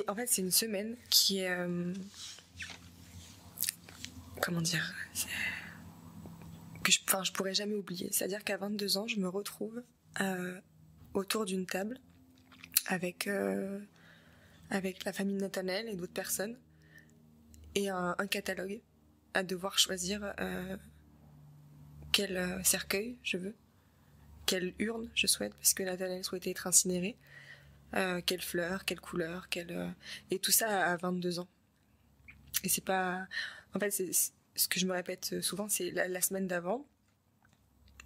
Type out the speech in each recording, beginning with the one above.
En fait, c'est une semaine qui est... comment dire, je pourrais jamais oublier. C'est-à-dire qu'à 22 ans, je me retrouve autour d'une table avec la famille de Nathanaël et d'autres personnes, et un catalogue à devoir choisir quel cercueil je veux, quelle urne je souhaite, parce que Nathanaël souhaitait être incinéré, quelle fleur, quelle couleur, et tout ça à 22 ans. Et c'est pas... En fait, c'est ce que je me répète souvent, c'est la semaine d'avant,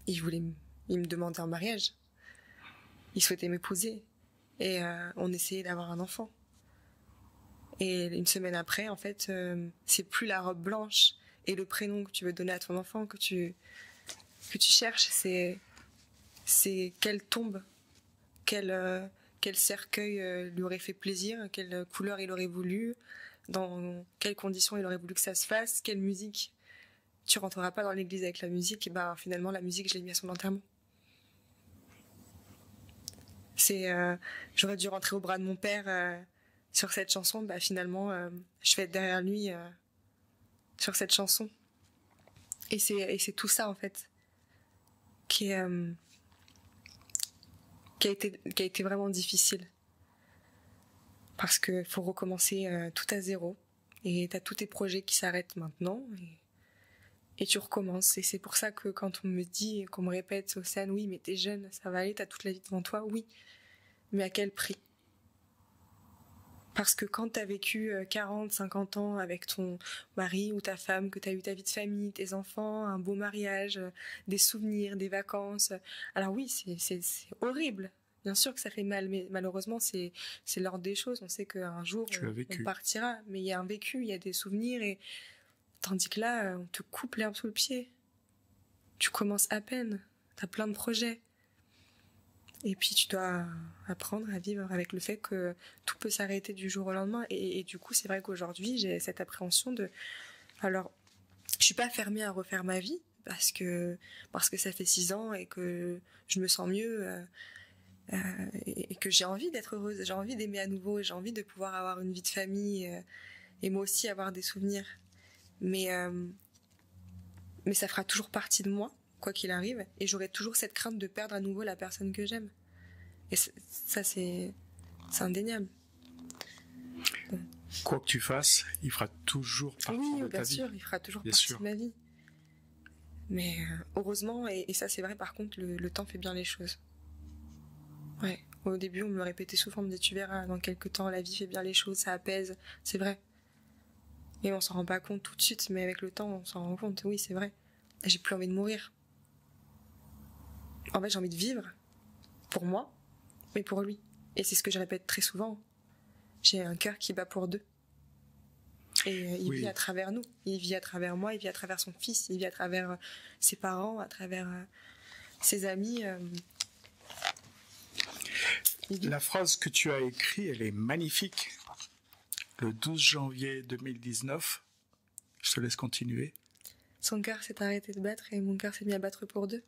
il me demandait en mariage. Il souhaitait m'épouser. Et on essayait d'avoir un enfant. Et une semaine après, en fait, c'est plus la robe blanche et le prénom que tu veux donner à ton enfant que tu cherches, c'est quelle tombe, quel cercueil lui aurait fait plaisir, quelle couleur il aurait voulu, dans quelles conditions il aurait voulu que ça se fasse, quelle musique. Tu rentreras pas dans l'église avec la musique, et ben finalement la musique je l'ai mis à son enterrement. J'aurais dû rentrer au bras de mon père sur cette chanson, bah finalement je vais être derrière lui sur cette chanson. Et c'est tout ça en fait qui a été vraiment difficile. Parce qu'il faut recommencer tout à zéro. Et t'as tous tes projets qui s'arrêtent maintenant. Et tu recommences. Et c'est pour ça que quand on me dit, qu'on me répète, Océane, oui, mais t'es jeune, ça va aller, t'as toute la vie devant toi, oui. Mais à quel prix? Parce que quand t'as vécu 40, 50 ans avec ton mari ou ta femme, que t'as eu ta vie de famille, tes enfants, un beau mariage, des souvenirs, des vacances, alors oui, c'est horrible. Bien sûr que ça fait mal, mais malheureusement, c'est l'ordre des choses. On sait qu'un jour, on partira. Mais il y a un vécu, il y a des souvenirs. Et tandis que là, on te coupe l'herbe sous le pied. Tu commences à peine. T'as plein de projets. Et puis, tu dois apprendre à vivre avec le fait que tout peut s'arrêter du jour au lendemain. Et du coup, c'est vrai qu'aujourd'hui, j'ai cette appréhension de... Alors, je suis pas fermée à refaire ma vie parce que ça fait 6 ans et que je me sens mieux... et que j'ai envie d'être heureuse, j'ai envie d'aimer à nouveau, j'ai envie de pouvoir avoir une vie de famille et moi aussi avoir des souvenirs. Mais ça fera toujours partie de moi, quoi qu'il arrive, et j'aurai toujours cette crainte de perdre à nouveau la personne que j'aime. Et ça, c'est indéniable. Quoi que tu fasses, il fera toujours partie de ta vie. Oui, bien sûr, il fera toujours partie de ma vie. Mais heureusement, et ça c'est vrai, par contre, le temps fait bien les choses. Ouais, au début, on me le répétait souvent, on me disait, tu verras, dans quelques temps, la vie fait bien les choses, ça apaise, c'est vrai. Et on s'en rend pas compte tout de suite, mais avec le temps, on s'en rend compte, oui, c'est vrai. J'ai plus envie de mourir. En fait, j'ai envie de vivre, pour moi, mais pour lui. Et c'est ce que je répète très souvent. J'ai un cœur qui bat pour deux. Et il vit à travers nous. Il vit à travers moi, il vit à travers son fils, il vit à travers ses parents, à travers ses amis. La phrase que tu as écrite, elle est magnifique. Le 12 janvier 2019, je te laisse continuer. Son cœur s'est arrêté de battre et mon cœur s'est mis à battre pour deux.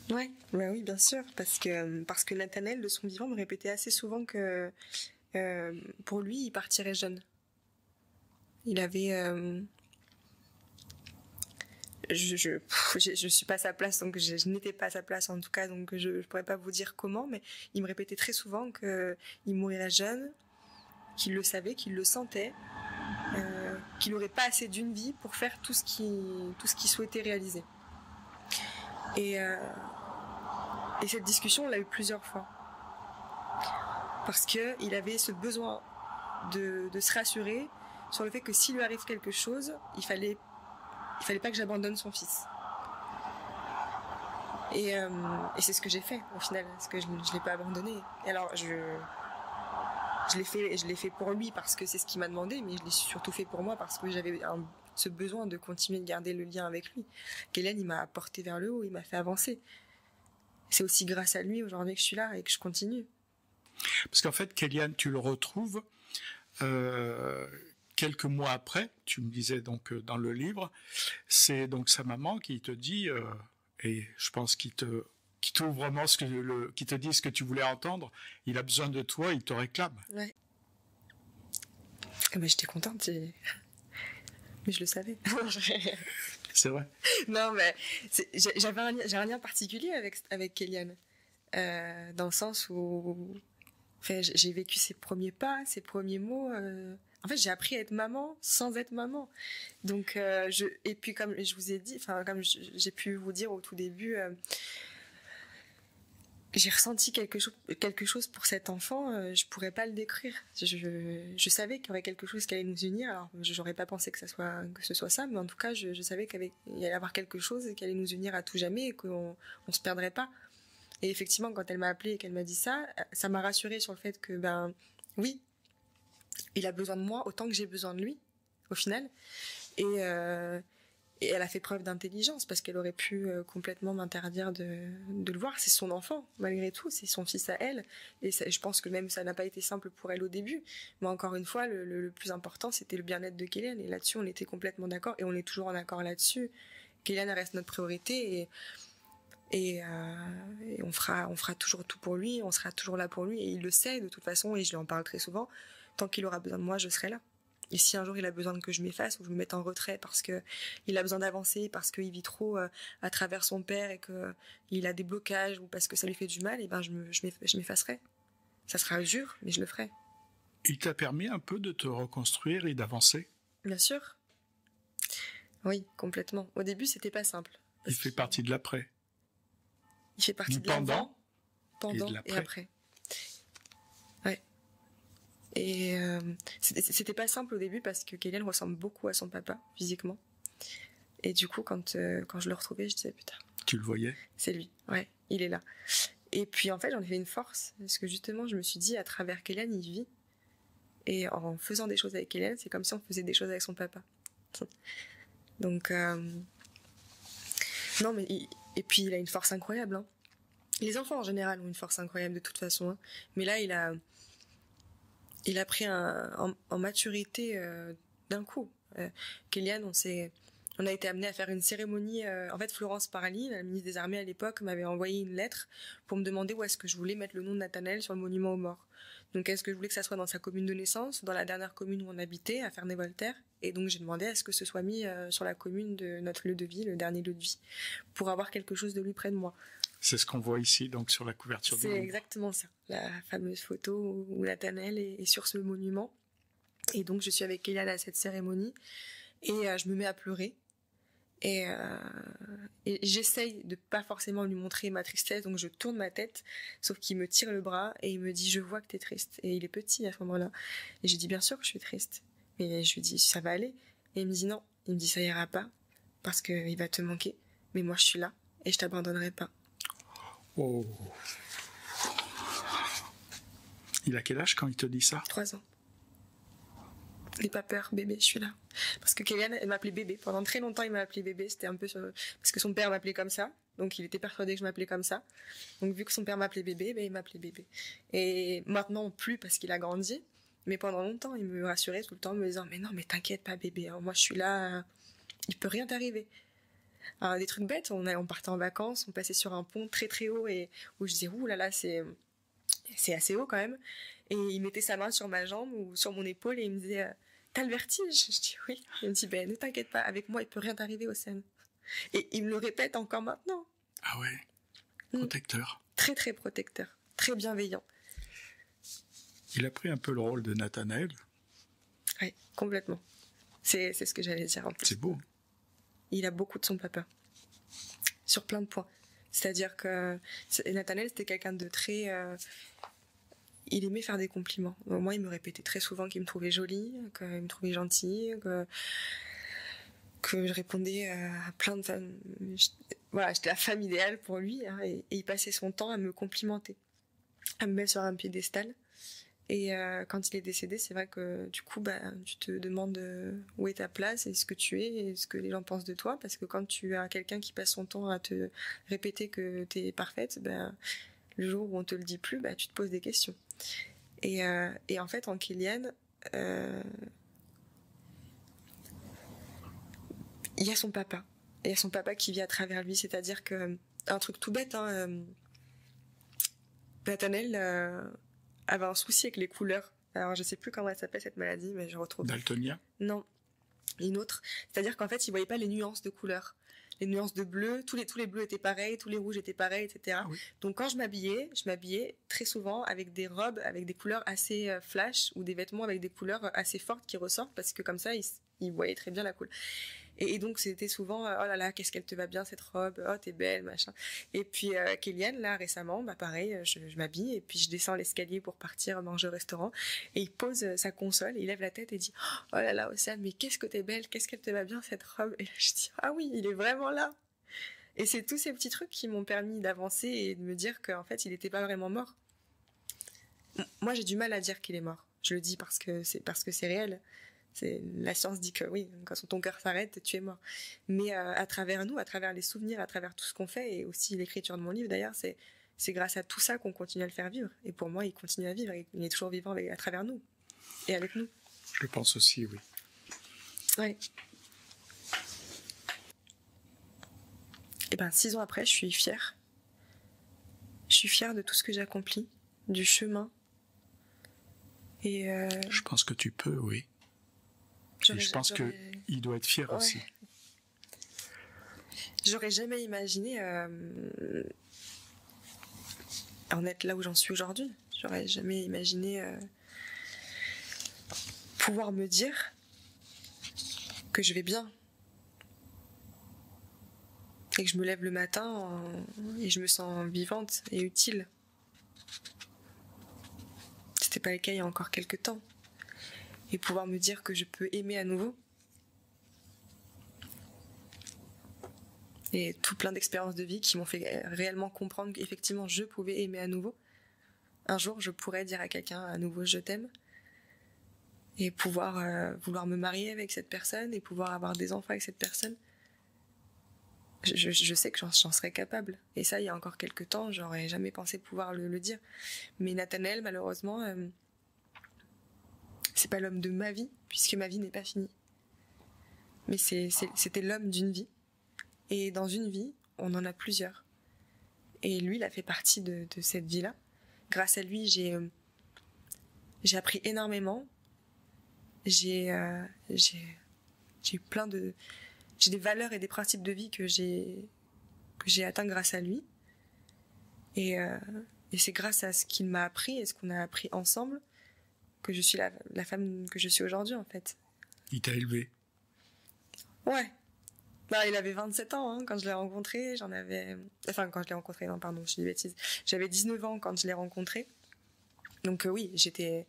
Ouais, bah oui, bien sûr, parce que Nathanaël, de son vivant, me répétait assez souvent que pour lui, il partirait jeune. Il avait... je suis pas à sa place, donc je n'étais pas à sa place en tout cas, donc je pourrais pas vous dire comment, mais il me répétait très souvent qu'il mourirait jeune, qu'il le savait, qu'il le sentait, qu'il n'aurait pas assez d'une vie pour faire tout ce qu'il souhaitait réaliser. Et cette discussion, on l'a eu plusieurs fois. Parce qu'il avait ce besoin de se rassurer sur le fait que s'il lui arrive quelque chose, il fallait pas que j'abandonne son fils. Et c'est ce que j'ai fait au final, parce que je l'ai pas abandonné. Et alors je l'ai fait pour lui parce que c'est ce qu'il m'a demandé, mais je l'ai surtout fait pour moi parce que j'avais ce besoin de continuer de garder le lien avec lui. Kélian, il m'a porté vers le haut, il m'a fait avancer. C'est aussi grâce à lui aujourd'hui que je suis là et que je continue. Parce qu'en fait, Kélian, tu le retrouves quelques mois après, tu me disais donc dans le livre, c'est donc sa maman qui te dit, et je pense qu'il te qui t'ouvre vraiment qui te dit ce que tu voulais entendre. Il a besoin de toi, il te réclame. Ouais. Mais j'étais contente, mais je le savais. C'est vrai. Non, mais j'ai un lien particulier avec Kéliane. Dans le sens où enfin, j'ai vécu ses premiers pas, ses premiers mots. En fait, j'ai appris à être maman sans être maman. Donc, et puis comme je vous ai dit, enfin comme j'ai pu vous dire au tout début, j'ai ressenti quelque chose pour cet enfant. Je pourrais pas le décrire. Je savais qu'il y aurait quelque chose qui allait nous unir. Alors, j'aurais pas pensé que ce soit ça, mais en tout cas, je savais qu'il y allait avoir quelque chose qui allait nous unir à tout jamais et qu'on se perdrait pas. Et effectivement, quand elle m'a appelée et qu'elle m'a dit ça, ça m'a rassurée sur le fait que, oui, il a besoin de moi autant que j'ai besoin de lui, au final. Et elle a fait preuve d'intelligence parce qu'elle aurait pu complètement m'interdire de le voir. C'est son enfant, malgré tout, c'est son fils à elle. Et je pense que même ça n'a pas été simple pour elle au début. Mais encore une fois, le plus important, c'était le bien-être de Kéliane. Et là-dessus, on était complètement d'accord. Et on est toujours en accord là-dessus. Kéliane reste notre priorité et on fera toujours tout pour lui, on sera toujours là pour lui, et il le sait de toute façon, et je lui en parle très souvent. Tant qu'il aura besoin de moi, je serai là. Et si un jour il a besoin que je m'efface ou que je me mette en retrait parce que il a besoin d'avancer, parce qu'il vit trop à travers son père et que il a des blocages ou parce que ça lui fait du mal, et je m'effacerai. Ça sera dur, mais je le ferai. Il t'a permis un peu de te reconstruire et d'avancer? Bien sûr. Oui, complètement. Au début, c'était pas simple. Il fait partie de l'après. Il fait partie de l'avant, pendant et après. Ouais. Et c'était pas simple au début parce que Kéliane ressemble beaucoup à son papa, physiquement. Et du coup, quand je le retrouvais, je disais, putain. Tu le voyais? C'est lui, ouais, il est là. Et puis en fait, j'en ai fait une force, parce que justement, je me suis dit, à travers Kéliane, il vit. Et en faisant des choses avec Kéliane, c'est comme si on faisait des choses avec son papa. Donc, non, mais et puis il a une force incroyable. Hein. Les enfants en général ont une force incroyable de toute façon. Hein. Mais là, il a pris en maturité d'un coup. Kéliane, on a été amené à faire une cérémonie. En fait, Florence Parly, la ministre des Armées à l'époque, m'avait envoyé une lettre pour me demander où est-ce que je voulais mettre le nom de Nathanaël sur le monument aux morts. Donc, est-ce que je voulais que ça soit dans sa commune de naissance, dans la dernière commune où on habitait, à Ferney-Voltaire? Et donc, j'ai demandé à ce que ce soit mis sur la commune de notre lieu de vie, le dernier lieu de vie, pour avoir quelque chose de lui près de moi. C'est ce qu'on voit ici, donc sur la couverture du livre. C'est exactement ça, la fameuse photo où Nathanaël est sur ce monument. Et donc, je suis avec Kéliane à cette cérémonie et je me mets à pleurer. Et j'essaye de pas forcément lui montrer ma tristesse, donc je tourne ma tête, sauf qu'il me tire le bras et il me dit « Je vois que t'es triste ». Et il est petit à ce moment-là. Et je dis « Bien sûr que je suis triste ». Et je lui dis « Ça va aller ». Et il me dit « Non ». Il me dit « Ça ira pas, parce qu'il va te manquer. Mais moi, je suis là et je t'abandonnerai pas ». Oh. Il a quel âge quand il te dit ça? 3 ans. N'aie pas peur, bébé, je suis là. Parce que Kéliane, elle m'appelait bébé. Pendant très longtemps, il m'a appelé bébé. C'était un peu parce que son père m'appelait comme ça. Donc, il était persuadé que je m'appelais comme ça. Donc, vu que son père m'appelait bébé, il m'appelait bébé. Et maintenant, plus parce qu'il a grandi. Mais pendant longtemps, il me rassurait tout le temps, me disant « Mais non, mais t'inquiète pas, bébé. Hein, moi, je suis là. Il peut rien t'arriver. » Alors, des trucs bêtes. On partait en vacances. On passait sur un pont très, très haut. Et où je disais « Ouh là là, c'est assez haut quand même. » Et il mettait sa main sur ma jambe ou sur mon épaule et il me disait « T'as le vertige ?» Je dis « Oui ». Il me dit « Ne t'inquiète pas, avec moi, il peut rien t'arriver, Océane. » Et il me le répète encore maintenant. Ah ouais, protecteur. Très, très protecteur, très bienveillant. Il a pris un peu le rôle de Nathanaël. Oui, complètement. C'est ce que j'allais dire en plus. C'est beau. Il a beaucoup de son papa. Sur plein de points. C'est-à-dire que Nathanaël, c'était quelqu'un de très... il aimait faire des compliments. Moi, il me répétait très souvent qu'il me trouvait jolie, qu'il me trouvait gentille, que je répondais à plein de femmes. Voilà, j'étais la femme idéale pour lui, hein, et il passait son temps à me complimenter, à me mettre sur un piédestal. Et quand il est décédé, c'est vrai que du coup, tu te demandes où est ta place et ce que tu es et ce que les gens pensent de toi, parce que quand tu as quelqu'un qui passe son temps à te répéter que tu es parfaite, le jour où on te le dit plus, tu te poses des questions. Et en fait, en Kéliane, il y a son papa. Il y a son papa qui vit à travers lui, c'est-à-dire que un truc tout bête, hein, Nathanaël avait un souci avec les couleurs. Alors je sais plus comment elle s'appelle cette maladie, mais je retrouve. Daltonien? Non, une autre. C'est-à-dire qu'en fait, il voyait pas les nuances de couleurs. Les nuances de bleu, tous les bleus étaient pareils, tous les rouges étaient pareils, etc. Ah oui. Donc quand je m'habillais très souvent avec des robes avec des couleurs assez flash ou des vêtements avec des couleurs assez fortes qui ressortent parce que comme ça, il voyait très bien la couleur. Et donc c'était souvent oh là là, qu'est-ce qu'elle te va bien cette robe, oh t'es belle, machin. Et puis Kéliane là récemment, bah pareil, je m'habille et puis je descends l'escalier pour partir manger au restaurant et il pose sa console, il lève la tête et dit oh là là Océane, mais qu'est-ce que t'es belle, qu'est-ce qu'elle te va bien cette robe. Et là, je dis ah oui, il est vraiment là. Et c'est tous ces petits trucs qui m'ont permis d'avancer et de me dire qu'en fait il était pas vraiment mort. Moi j'ai du mal à dire qu'il est mort. Je le dis parce que c'est réel. La science dit que oui, quand ton cœur s'arrête, tu es mort. Mais à travers nous, à travers les souvenirs, à travers tout ce qu'on fait, et aussi l'écriture de mon livre d'ailleurs, c'est grâce à tout ça qu'on continue à le faire vivre. Et pour moi, il continue à vivre, il est toujours vivant à travers nous, et avec nous. Je le pense aussi, oui. Oui. Et ben 6 ans après, je suis fière. Je suis fière de tout ce que j'ai accompli, du chemin. Et je pense que tu peux, oui. Et je pense qu'il doit être fier aussi. J'aurais jamais imaginé en être là où j'en suis aujourd'hui. J'aurais jamais imaginé pouvoir me dire que je vais bien. Et que je me lève le matin et je me sens vivante et utile. C'était pas le cas il y a encore quelques temps. Et pouvoir me dire que je peux aimer à nouveau. Et tout plein d'expériences de vie qui m'ont fait réellement comprendre qu'effectivement je pouvais aimer à nouveau. Un jour je pourrais dire à quelqu'un à nouveau je t'aime. Et pouvoir vouloir me marier avec cette personne et pouvoir avoir des enfants avec cette personne. Je sais que j'en serais capable. Et ça il y a encore quelques temps j'aurais jamais pensé pouvoir le dire. Mais Nathanaël malheureusement... c'est pas l'homme de ma vie, puisque ma vie n'est pas finie. Mais c'était l'homme d'une vie. Et dans une vie, on en a plusieurs. Et lui, il a fait partie de cette vie-là. Grâce à lui, j'ai appris énormément. J'ai eu plein de... J'ai des valeurs et des principes de vie que j'ai atteints grâce à lui. Et c'est grâce à ce qu'il m'a appris et ce qu'on a appris ensemble que je suis la femme que je suis aujourd'hui, en fait. Il t'a élevé? Ouais. Bah, il avait 27 ans quand je l'ai rencontré. J'en avais... Enfin, quand je l'ai rencontré, non, pardon, je dis des bêtises. J'avais 19 ans quand je l'ai rencontré. Donc oui, j'étais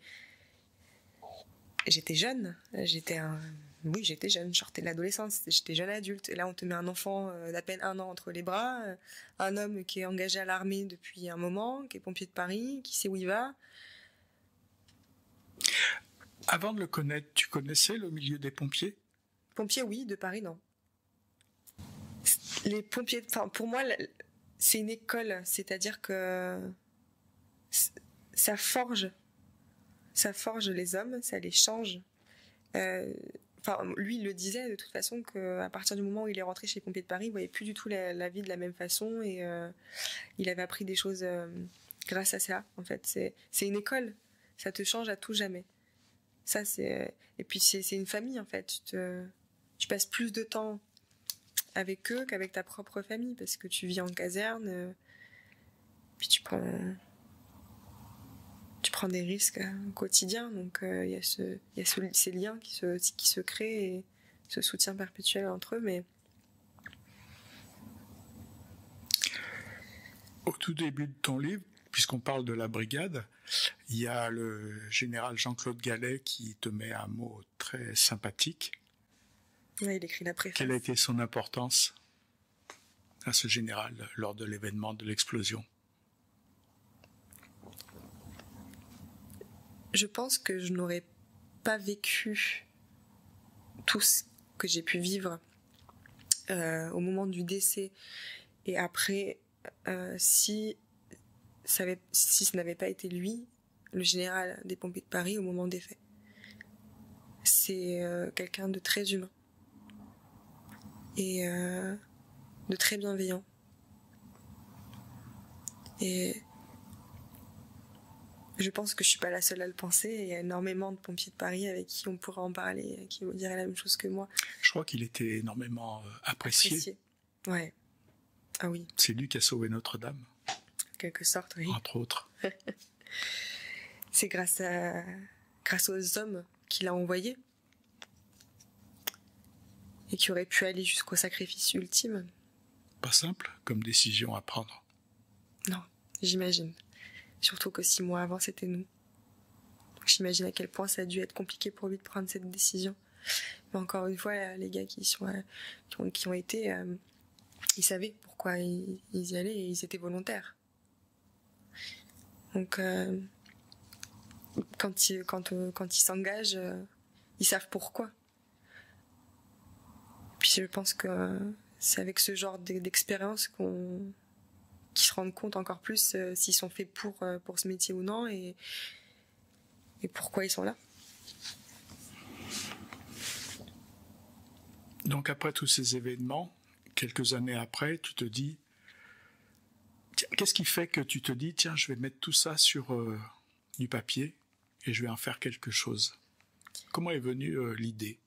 jeune. Oui, j'étais jeune. Je sortais de l'adolescence. J'étais jeune adulte. Et là, on te met un enfant d'à peine 1 an entre les bras. Un homme qui est engagé à l'armée depuis un moment, qui est pompier de Paris, qui sait où il va. Avant de le connaître, tu connaissais le milieu des pompiers? Pompiers, oui, de Paris, non. Les pompiers, enfin, pour moi, c'est une école, c'est-à-dire que ça forge les hommes, ça les change. Enfin, lui, il le disait de toute façon qu'à partir du moment où il est rentré chez les pompiers de Paris, il voyait plus du tout la vie de la même façon et il avait appris des choses grâce à ça. En fait, c'est une école. Ça te change à tout jamais. Ça, et puis c'est une famille en fait. Tu passes plus de temps avec eux qu'avec ta propre famille parce que tu vis en caserne. Puis tu prends des risques au quotidien. Donc il y a ces liens qui se créent et ce soutien perpétuel entre eux. Mais au tout début de ton livre, puisqu'on parle de la brigade, il y a le général Jean-Claude Gallet qui te met un mot très sympathique. Ouais, il écrit la préface. Quelle a été son importance à ce général lors de l'événement de l'explosion? Je pense que je n'aurais pas vécu tout ce que j'ai pu vivre au moment du décès et après si ce n'avait pas été lui, le général des pompiers de Paris, au moment des faits. C'est quelqu'un de très humain et de très bienveillant. Et je pense que je suis pas la seule à le penser. Il y a énormément de pompiers de Paris avec qui on pourrait en parler, qui vous diraient la même chose que moi. Je crois qu'il était énormément apprécié. Ouais. Ah oui. C'est lui qui a sauvé Notre-Dame. En quelque sorte, oui. Entre autres. C'est grâce aux hommes qu'il a envoyés et qui auraient pu aller jusqu'au sacrifice ultime. Pas simple comme décision à prendre. Non, j'imagine. Surtout que 6 mois avant, c'était nous. J'imagine à quel point ça a dû être compliqué pour lui de prendre cette décision. Mais encore une fois, les gars qui ont été, ils savaient pourquoi ils y allaient et ils étaient volontaires. Donc, quand ils s'engagent, ils savent pourquoi. Puis je pense que c'est avec ce genre d'expérience qu'ils se rendent compte encore plus s'ils sont faits pour ce métier ou non et pourquoi ils sont là. Donc après tous ces événements, quelques années après, tu te dis, qu'est-ce qui fait que tu te dis, tiens, je vais mettre tout ça sur du papier et je vais en faire quelque chose? Comment est venue l'idée?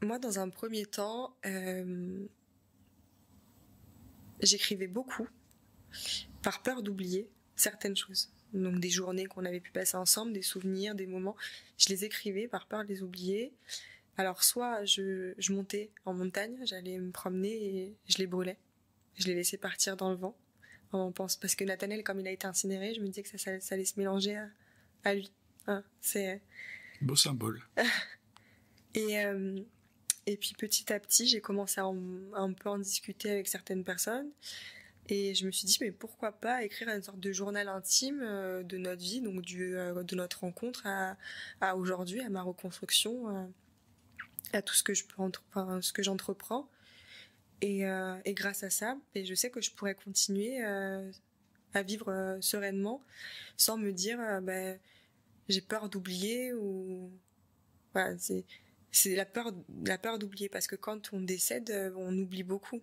Moi, dans un premier temps, j'écrivais beaucoup par peur d'oublier certaines choses. Donc des journées qu'on avait pu passer ensemble, des souvenirs, des moments. Je les écrivais par peur de les oublier. Alors soit je montais en montagne, j'allais me promener et je les brûlais. Je les laissais partir dans le vent. Parce que Nathanaël, comme il a été incinéré, je me disais que ça allait se mélanger à lui. Hein, c'est beau symbole. Et puis petit à petit, j'ai commencé à un peu en discuter avec certaines personnes. Et je me suis dit, mais pourquoi pas écrire une sorte de journal intime de notre vie, donc de notre rencontre à aujourd'hui, à ma reconstruction, à tout ce que ce que j'entreprends. Et grâce à ça, et je sais que je pourrais continuer à vivre sereinement sans me dire, j'ai peur d'oublier ou voilà, c'est la peur d'oublier parce que quand on décède, on oublie beaucoup.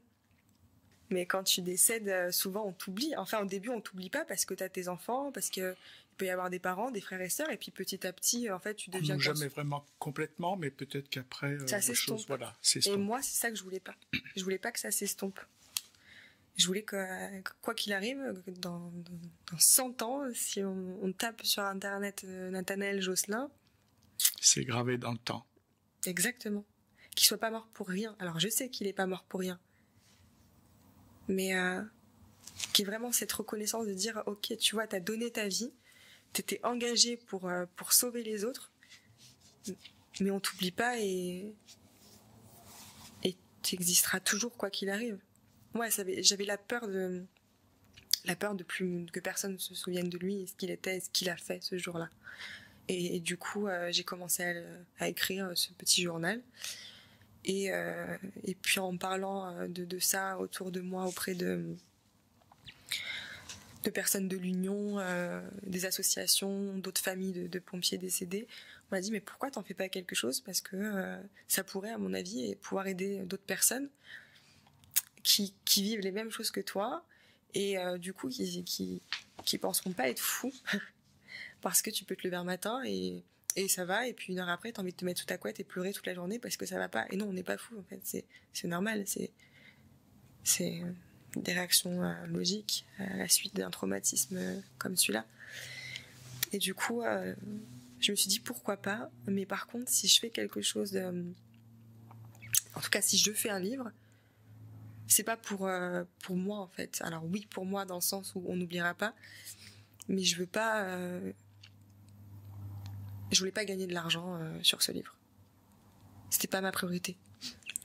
Mais quand tu décèdes, souvent on t'oublie. Enfin, au début, on t'oublie pas parce que t'as tes enfants, parce que il peut y avoir des parents, des frères et sœurs, et puis petit à petit, en fait, tu deviens... Non, jamais vraiment complètement, mais peut-être qu'après, ça s'estompe. Voilà, et moi, c'est ça que je voulais pas. Je voulais pas que ça s'estompe. Je voulais que, quoi qu'il arrive, dans 100 ans, si on tape sur Internet Nathanaël Josselin... C'est gravé dans le temps. Exactement. Qu'il soit pas mort pour rien. Alors, je sais qu'il est pas mort pour rien. Mais qui est vraiment cette reconnaissance de dire, ok, tu vois, t'as donné ta vie, t'étais engagé pour sauver les autres, mais on t'oublie pas et t'existeras toujours quoi qu'il arrive. Moi, j'avais la peur de plus que personne se souvienne de lui, et ce qu'il était, et ce qu'il a fait ce jour-là. Et du coup, j'ai commencé à écrire ce petit journal. Et puis en parlant de ça autour de moi auprès de personnes de l'Union, des associations, d'autres familles de pompiers décédés, on m'a dit mais pourquoi t'en fais pas quelque chose, parce que ça pourrait à mon avis pouvoir aider d'autres personnes qui vivent les mêmes choses que toi et du coup qui penseront pas être fous parce que tu peux te lever un matin et ça va, et puis 1 heure après t'as envie de te mettre sous ta couette et pleurer toute la journée parce que ça va pas. Et non, on n'est pas fou en fait, c'est normal, c'est des réactions logiques à la suite d'un traumatisme comme celui-là. Et du coup je me suis dit pourquoi pas, mais par contre si je fais quelque chose en tout cas si je fais un livre, c'est pas pour moi en fait. Alors oui, pour moi dans le sens où on n'oubliera pas, mais je voulais pas gagner de l'argent sur ce livre. C'était pas ma priorité.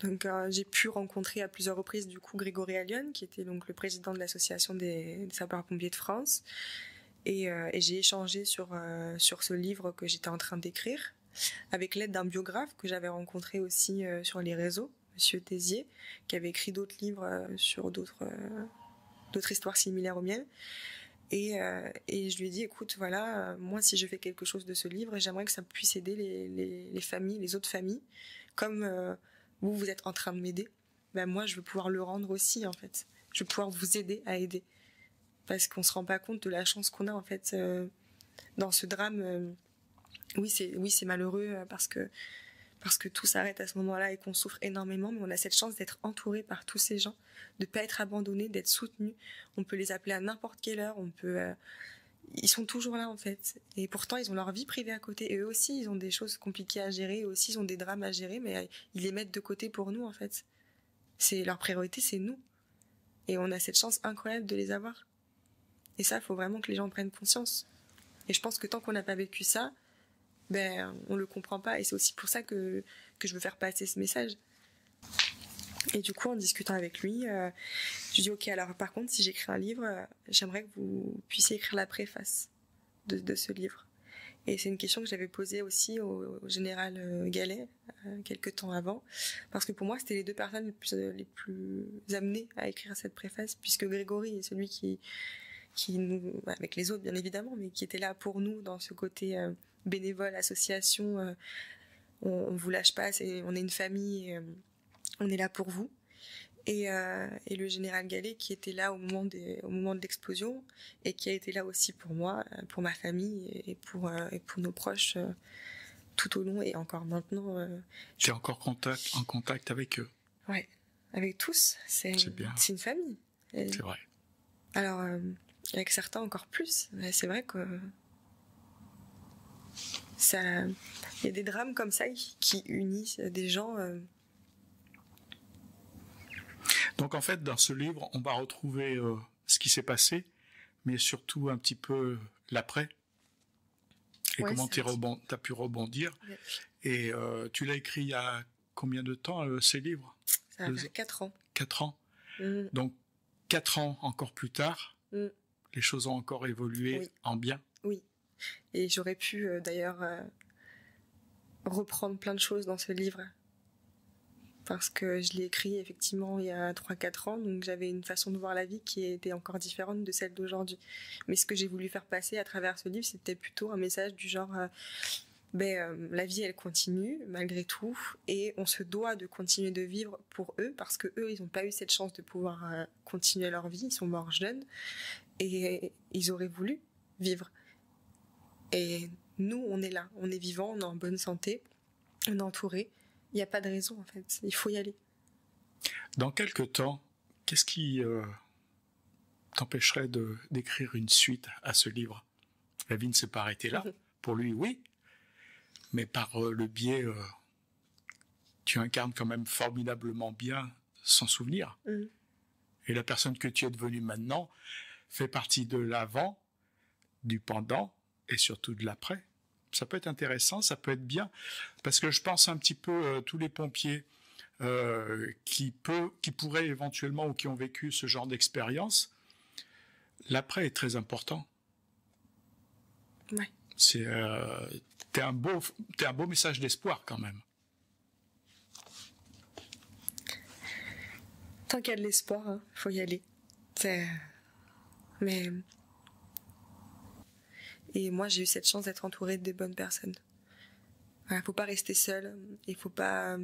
Donc j'ai pu rencontrer à plusieurs reprises du coup Grégory Allione, qui était donc le président de l'association des sapeurs-pompiers de France, et j'ai échangé sur ce livre que j'étais en train d'écrire avec l'aide d'un biographe que j'avais rencontré aussi sur les réseaux, Monsieur Tézier, qui avait écrit d'autres livres sur d'autres histoires similaires aux miennes. Et je lui ai dit, écoute, voilà, moi, si je fais quelque chose de ce livre, j'aimerais que ça puisse aider les familles, les autres familles, comme vous êtes en train de m'aider. Ben moi, je veux pouvoir le rendre aussi, en fait. Je veux pouvoir vous aider à aider. parce qu'on se rend pas compte de la chance qu'on a en fait dans ce drame. Oui, c'est malheureux parce que tout s'arrête à ce moment-là et qu'on souffre énormément, mais on a cette chance d'être entouré par tous ces gens, de pas être abandonné, d'être soutenu. On peut les appeler à n'importe quelle heure, ils sont toujours là en fait. Et pourtant, ils ont leur vie privée à côté. Et eux aussi, ils ont des choses compliquées à gérer, eux aussi, ils ont des drames à gérer, mais ils les mettent de côté pour nous en fait. Leur priorité, c'est nous. Et on a cette chance incroyable de les avoir. Et ça, il faut vraiment que les gens prennent conscience. Et je pense que tant qu'on n'a pas vécu ça, on le comprend pas. Et c'est aussi pour ça que je veux faire passer ce message. Et du coup, en discutant avec lui, je dis ok, alors par contre, si j'écris un livre, j'aimerais que vous puissiez écrire la préface de ce livre. Et c'est une question que j'avais posée aussi au général Gallet quelques temps avant, parce que pour moi, c'était les deux personnes les plus amenées à écrire cette préface, puisque Grégory est celui qui nous, avec les autres bien évidemment, mais qui était là pour nous dans ce côté bénévole, association. On vous lâche pas, on est une famille, on est là pour vous. Et le général Gallet qui était là au moment de l'explosion et qui a été là aussi pour moi, pour ma famille et pour nos proches tout au long et encore maintenant. Tu es encore en contact avec eux? Ouais, avec tous. C'est bien. C'est une famille. C'est vrai. Alors, avec certains encore plus. Mais c'est vrai que il y a des drames comme ça qui unissent des gens. Donc en fait, dans ce livre, on va retrouver ce qui s'est passé, mais surtout un petit peu l'après. Et comment tu as pu rebondir. Ouais. Et tu l'as écrit il y a combien de temps, ces livres? Ça va faire 4 ans. 4 ans. Donc 4 ans encore plus tard, les choses ont encore évolué en bien. Oui. Et j'aurais pu d'ailleurs reprendre plein de choses dans ce livre. Parce que je l'ai écrit effectivement il y a 3-4 ans, donc j'avais une façon de voir la vie qui était encore différente de celle d'aujourd'hui. Mais ce que j'ai voulu faire passer à travers ce livre, c'était plutôt un message du genre la vie elle continue malgré tout, et on se doit de continuer de vivre pour eux, parce que eux ils n'ont pas eu cette chance de pouvoir continuer leur vie, ils sont morts jeunes, et ils auraient voulu vivre. Et nous on est là, on est vivants, on est en bonne santé, on est entourés. Il n'y a pas de raison, en fait. Il faut y aller. Dans quelques temps, qu'est-ce qui t'empêcherait d'écrire une suite à ce livre? La vie ne s'est pas arrêtée là. Pour lui, oui. Mais par le biais... tu incarnes quand même formidablement bien son souvenir. Et la personne que tu es devenue maintenant fait partie de l'avant, du pendant et surtout de l'après. Ça peut être intéressant, ça peut être bien, parce que je pense un petit peu tous les pompiers qui pourraient éventuellement ou qui ont vécu ce genre d'expérience. L'après est très important. Ouais. T'es un beau message d'espoir quand même. Tant qu'il y a de l'espoir, faut y aller. Mais... Et moi, j'ai eu cette chance d'être entourée de bonnes personnes. Voilà, faut pas rester seul. Il faut pas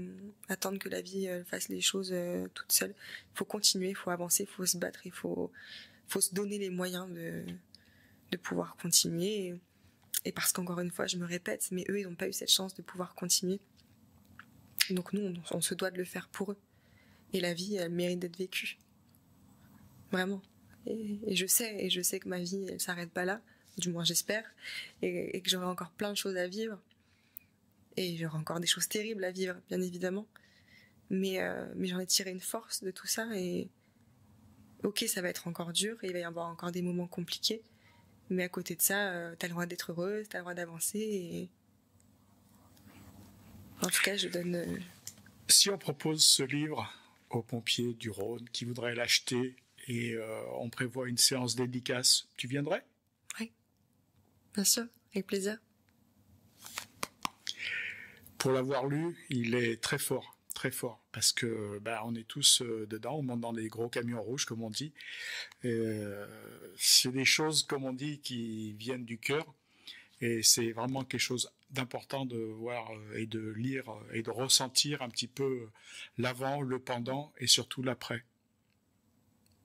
attendre que la vie fasse les choses toute seule. Il faut continuer, il faut avancer, il faut se battre, il faut se donner les moyens de pouvoir continuer. Et parce qu'encore une fois, je me répète, mais eux, ils n'ont pas eu cette chance de pouvoir continuer. Donc nous, on se doit de le faire pour eux. Et la vie, elle mérite d'être vécue. Vraiment. Et je sais que ma vie, elle s'arrête pas là. Du moins j'espère, et que j'aurai encore plein de choses à vivre, et j'aurai encore des choses terribles à vivre, bien évidemment, mais j'en ai tiré une force de tout ça, et ok, ça va être encore dur, et il va y avoir encore des moments compliqués, mais à côté de ça, t'as le droit d'être heureuse, t'as le droit d'avancer, et en tout cas je donne... Si on propose ce livre aux pompiers du Rhône qui voudraient l'acheter, et on prévoit une séance dédicace, tu viendrais? Oui. Bien sûr, avec plaisir. Pour l'avoir lu, il est très fort, parce que on est tous dedans, on monte dans des gros camions rouges, comme on dit. C'est des choses, comme on dit, qui viennent du cœur, et c'est vraiment quelque chose d'important de voir et de lire et de ressentir un petit peu l'avant, le pendant et surtout l'après.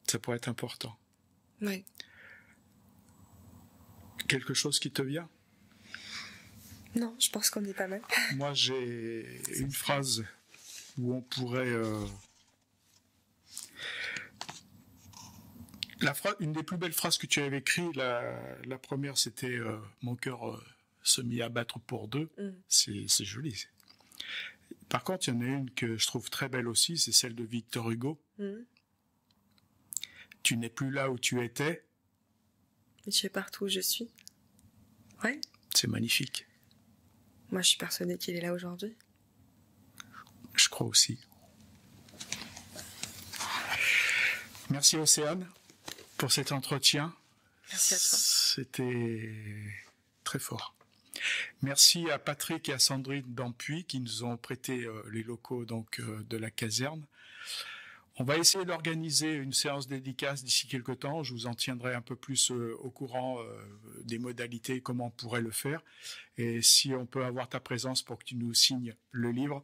Ça pourrait être important. Oui. Quelque chose qui te vient? Non, je pense qu'on est pas mal. Moi, j'ai une phrase où on pourrait... une des plus belles phrases que tu avais écrites, la première, c'était mon cœur se mit à battre pour deux. C'est joli. Par contre, il y en a une que je trouve très belle aussi, c'est celle de Victor Hugo. Tu n'es plus là où tu étais. Mais tu es partout où je suis. Ouais. C'est magnifique. Moi, je suis persuadée qu'il est là aujourd'hui. Je crois aussi. Merci Océane pour cet entretien. Merci à toi. C'était très fort. Merci à Patrick et à Sandrine Dampuy qui nous ont prêté les locaux de la caserne. On va essayer d'organiser une séance dédicace d'ici quelques temps. Je vous en tiendrai un peu plus au courant des modalités, comment on pourrait le faire. Et si on peut avoir ta présence pour que tu nous signes le livre,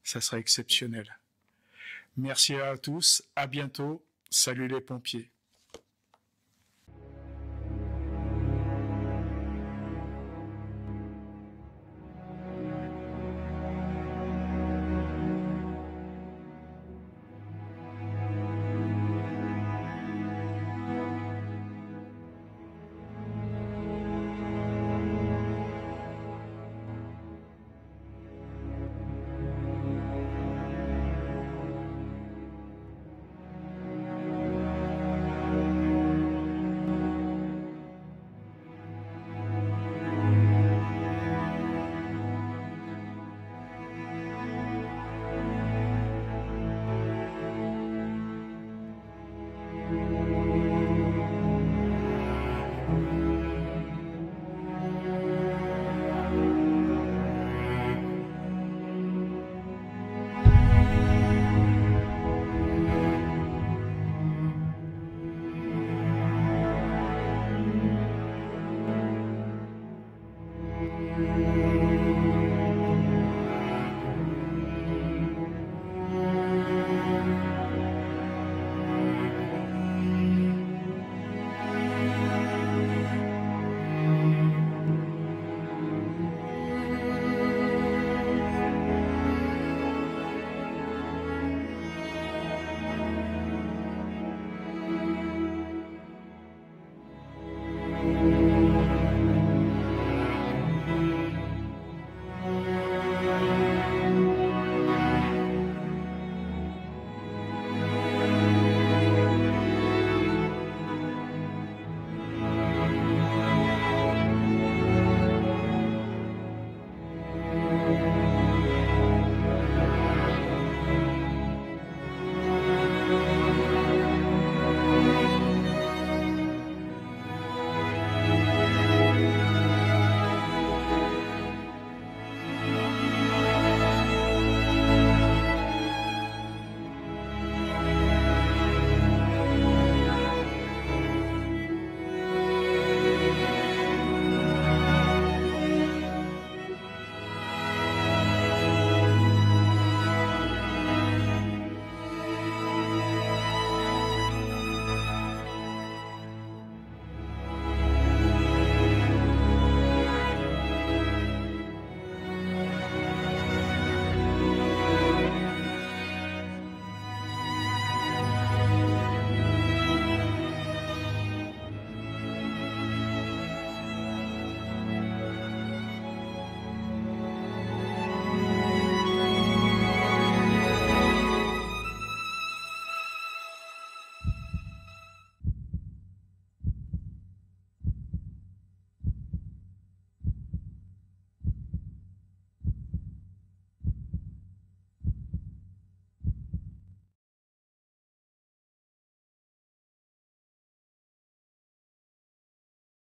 ça serait exceptionnel. Merci à tous, à bientôt. Salut les pompiers.